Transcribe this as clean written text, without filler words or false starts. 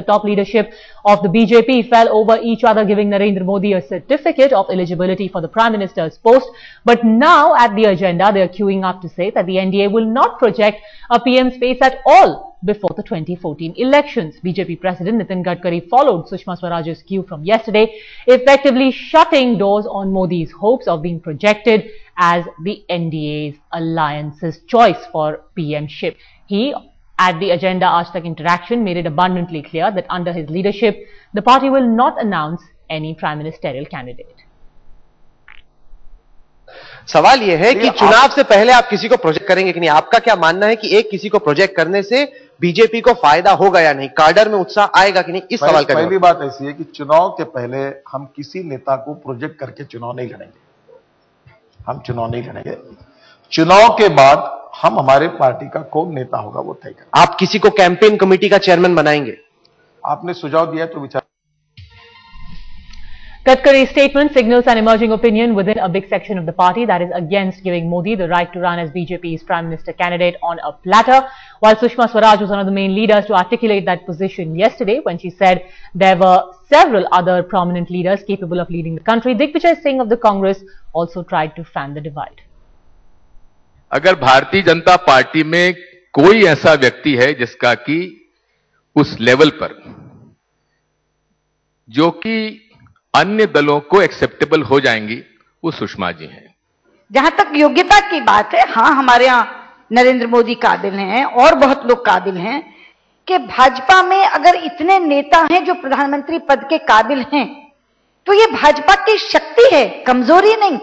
top leadership of the BJP fell over each other, giving Narendra Modi a certificate of eligibility for the Prime Minister's post. But now at the agenda, they are queuing up to say that the NDA will not project a PM's face at all before the 2014 elections. BJP President Nitin Gadkari followed Sushma Swaraj's cue from yesterday, effectively shutting doors on Modi's hopes of being projected as the NDA's alliance's choice for PM-ship. He, at the Agenda Aaj Tak interaction, made it abundantly clear that under his leadership, the party will not announce any prime ministerial candidate. सवाल यह है कि चुनाव से पहले आप किसी को प्रोजेक्ट करेंगे कि नहीं? आपका क्या मानना है कि एक किसी को प्रोजेक्ट करने से बीजेपी को फायदा होगा या नहीं? कार्डर में उत्साह आएगा कि नहीं? इस सवाल का पहली बात ऐसी है कि चुनाव के पहले हम किसी नेता को प्रोजेक्ट करके चुनाव नहीं लड़ेंगे। हम चुनाव नहीं लड़ेंगे। चुनाव के बाद हम हमारे पार्टी का कौन नेता होगा वो तय करेंगे। आप किसी को कैंपेन कमेटी का चेयरमैन बनाएंगे? आपने सुझाव दिया तो विचार। Gadkari's statement signals an emerging opinion within a big section of the party that is against giving Modi the right to run as BJP's Prime Minister candidate on a platter. While Sushma Swaraj was one of the main leaders to articulate that position yesterday when she said there were several other prominent leaders capable of leading the country, Digvijay Singh of the Congress also tried to fan the divide. अगर Bharatiya Janata party में कोई ऐसा व्यक्ति है जिसका कि उस level पर जो कि अन्य दलों को एक्सेप्टेबल हो जाएंगी, वो सुषमा जी हैं। जहां तक योग्यता की बात है, हां हमारे यहां नरेंद्र मोदी काबिल हैं और बहुत लोग काबिल हैं कि भाजपा में अगर इतने नेता हैं जो प्रधानमंत्री पद के काबिल हैं, तो ये भाजपा की शक्ति है, कमजोरी नहीं।